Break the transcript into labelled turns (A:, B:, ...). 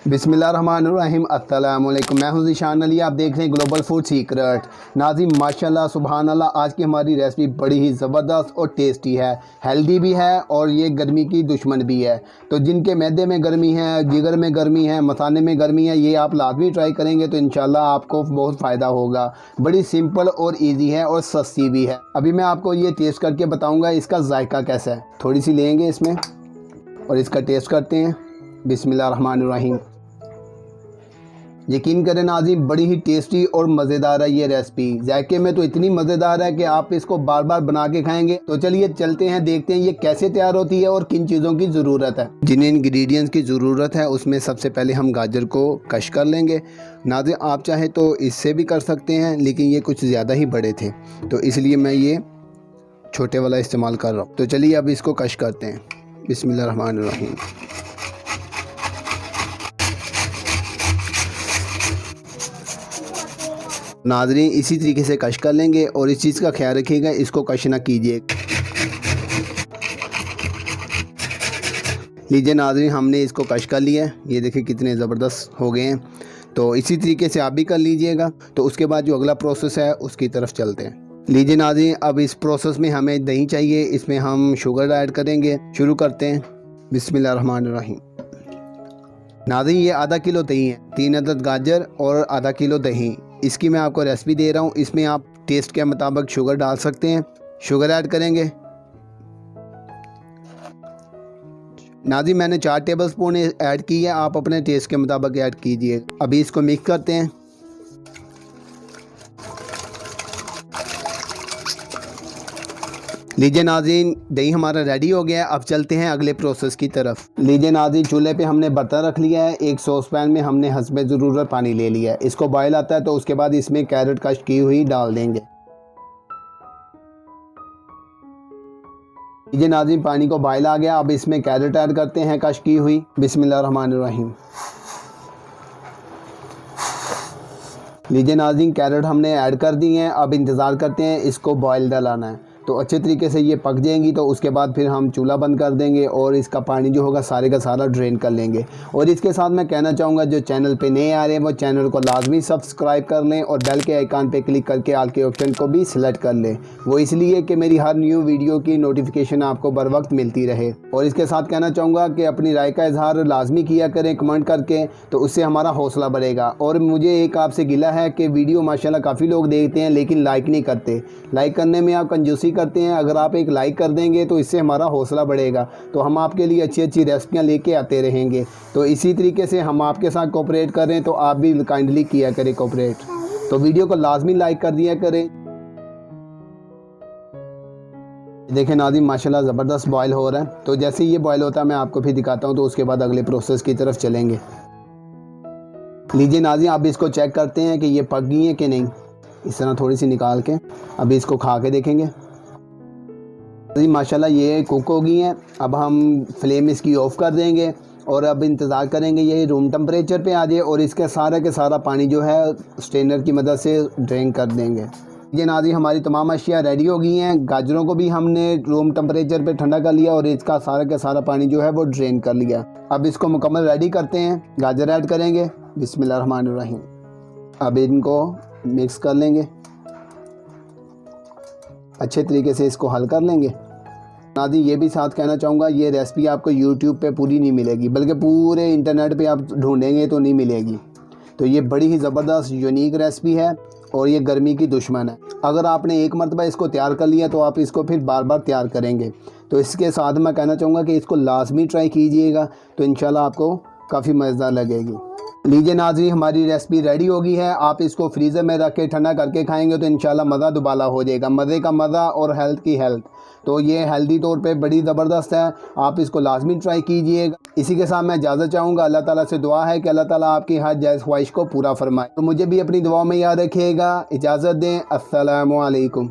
A: बिस्मिल्लाहिर्रहमानिर्रहीम। अस्सलाम वालेकुम। मैं हूं ज़ीशान अली, आप देख रहे हैं ग्लोबल फूड सीक्रेट। नाज़रीन माशाल्लाह सुभान अल्लाह, आज की हमारी रेसिपी बड़ी ही ज़बरदस्त और टेस्टी है, हेल्दी भी है और ये गर्मी की दुश्मन भी है। तो जिनके मैदे में गर्मी है, जिगर में गर्मी है, मसाने में गर्मी है, ये आप लाजमी ट्राई करेंगे तो इंशाल्लाह आपको बहुत फ़ायदा होगा। बड़ी सिंपल और ईजी है और सस्ती भी है। अभी मैं आपको ये टेस्ट करके बताऊँगा इसका जायका कैसा है। थोड़ी सी लेंगे इसमें और इसका टेस्ट करते हैं। बिस्मिल्लाहिर्रहमानिर्रहीम। यकीन करें नाज़रीन, बड़ी ही टेस्टी और मज़ेदार है ये रेसिपी। जायके में तो इतनी मज़ेदार है कि आप इसको बार बार बना के खाएंगे। तो चलिए चलते हैं, देखते हैं ये कैसे तैयार होती है और किन चीज़ों की ज़रूरत है। जिन इंग्रेडिएंट्स की ज़रूरत है उसमें सबसे पहले हम गाजर को कश कर लेंगे। नाज़रीन आप चाहे तो इससे भी कर सकते हैं, लेकिन ये कुछ ज़्यादा ही बड़े थे तो इसलिए मैं ये छोटे वाला इस्तेमाल कर रहा हूँ। तो चलिए अब इसको कश करते हैं। बिस्मिल्लाहिर्रहमानिर्रहीम। नाज़रीन इसी तरीके से कश कर लेंगे और इस चीज़ का ख्याल रखिएगा, इसको कश ना कीजिए। लीजिए नाज़रीन, हमने इसको कश कर लिया है। ये देखिए कितने ज़बरदस्त हो गए हैं। तो इसी तरीके से आप भी कर लीजिएगा। तो उसके बाद जो अगला प्रोसेस है उसकी तरफ चलते हैं। लीजिए नाज़रीन, अब इस प्रोसेस में हमें दही चाहिए, इसमें हम शुगर ऐड करेंगे। शुरू करते हैं। बिस्मिल्लाहिर्रहमानिर्रहीम। नाज़रीन ये आधा किलो दही है, 3 अदद गाजर और आधा किलो दही। इसकी मैं आपको रेसिपी दे रहा हूँ। इसमें आप टेस्ट के मुताबिक शुगर डाल सकते हैं। शुगर ऐड करेंगे। नाज़रीन मैंने 4 टेबलस्पून ऐड की है, आप अपने टेस्ट के मुताबिक ऐड कीजिए। अभी इसको मिक्स करते हैं। लीजिए नाज़रीन, दही हमारा रेडी हो गया है। अब चलते हैं अगले प्रोसेस की तरफ। लीजिए नाज़रीन, चूल्हे पे हमने बर्तन रख लिया है। एक सॉस पैन में हमने हस्बे ज़रूरत पानी ले लिया है। इसको बॉयल आता है तो उसके बाद इसमें कैरेट कश की हुई डाल देंगे। लीजिए नाज़रीन, पानी को बॉयल आ गया। अब इसमें कैरेट ऐड करते हैं कश की हुई। बिस्मिल्लाहिर्रहमानिर्रहीम। लीजिए नाज़रीन, कैरेट हमने ऐड कर दी हैं। अब इंतज़ार करते हैं, इसको बॉयल डलाना है तो अच्छे तरीके से ये पक जाएंगी। तो उसके बाद फिर हम चूल्हा बंद कर देंगे और इसका पानी जो होगा सारे का सारा ड्रेन कर लेंगे। और इसके साथ मैं कहना चाहूँगा, जो चैनल पे नए आ रहे हैं वो चैनल को लाजमी सब्सक्राइब कर लें और बेल के आइकन पे क्लिक करके आल के ऑप्शन को भी सिलेक्ट कर लें। वो इसलिए कि मेरी हर न्यू वीडियो की नोटिफिकेशन आपको बर वक्त मिलती रहे। और इसके साथ कहना चाहूँगा कि अपनी राय का इजहार लाजमी किया करें कमेंट करके, तो उससे हमारा हौसला बढ़ेगा। और मुझे एक आपसे गिला है कि वीडियो माशाल्लाह काफ़ी लोग देखते हैं लेकिन लाइक नहीं करते। लाइक करने में आप कंजूसी करते हैं। अगर आप एक लाइक कर देंगे तो इससे हमारा हौसला बढ़ेगा, तो हम आपके लिए अच्छी अच्छी रेसिपियाँ लेके आते रहेंगे। तो इसी तरीके से हम आपके साथ कोऑपरेट कर रहे हैं, तो आप भी काइंडली किया करें कोऑपरेट। तो वीडियो को लाजमी लाइक कर दिया करें। देखें नाज़रीन, माशाल्लाह ज़बरदस्त बॉयल हो रहा है। तो जैसे ये बॉयल होता है मैं आपको फिर दिखाता हूँ। तो उसके बाद अगले प्रोसेस की तरफ चलेंगे। लीजिए नाज़रीन, आप इसको चेक करते हैं कि ये पक गई है कि नहीं। इस तरह थोड़ी सी निकाल के अभी इसको खा के देखेंगे। जी माशाल्लाह ये कुक हो गई हैं। अब हम फ्लेम इसकी ऑफ़ कर देंगे और अब इंतज़ार करेंगे ये रूम टेम्परेचर पे आ जाए और इसके सारा के सारा पानी जो है स्ट्रेनर की मदद से ड्रेन कर देंगे। ये नाज़रीन हमारी तमाम अशिया रेडी हो गई हैं। गाजरों को भी हमने रूम टेम्परेचर पे ठंडा कर लिया और इसका सारा का सारा पानी जो है वो ड्रेन कर लिया। अब इसको मुकम्मल रेडी करते हैं। गाजर ऐड करेंगे। बिस्मिल्लाहिर्रहमानिर्रहीम। अब इनको मिक्स कर लेंगे, अच्छे तरीके से इसको हल कर लेंगे। नाज़रीन ये भी साथ कहना चाहूँगा, ये रेसिपी आपको यूट्यूब पे पूरी नहीं मिलेगी, बल्कि पूरे इंटरनेट पे आप ढूंढेंगे तो नहीं मिलेगी। तो ये बड़ी ही ज़बरदस्त यूनिक रेसिपी है और ये गर्मी की दुश्मन है। अगर आपने एक मरतबा इसको तैयार कर लिया तो आप इसको फिर बार बार तैयार करेंगे। तो इसके साथ मैं कहना चाहूँगा कि इसको लाजमी ट्राई कीजिएगा, तो इंशाल्लाह आपको काफ़ी मज़ेदार लगेगी। लीजिए नाज़रीन, हमारी रेसिपी रेडी हो गई है। आप इसको फ्रीज़र में रख के ठंडा करके खाएंगे तो इंशाल्लाह मज़ा दुबाला हो जाएगा। मज़े का मज़ा और हेल्थ की हेल्थ। तो ये हेल्दी तौर पे बड़ी ज़बरदस्त है, आप इसको लाजमी ट्राई कीजिएगा। इसी के साथ मैं इजाज़त चाहूँगा। अल्लाह ताला से दुआ है कि अल्लाह ताला आपकी हर जायज़ ख्वाहिश को पूरा फरमाए। तो मुझे भी अपनी दुआ में याद रखिएगा। इजाज़त दें। अस्सलामु अलैकुम।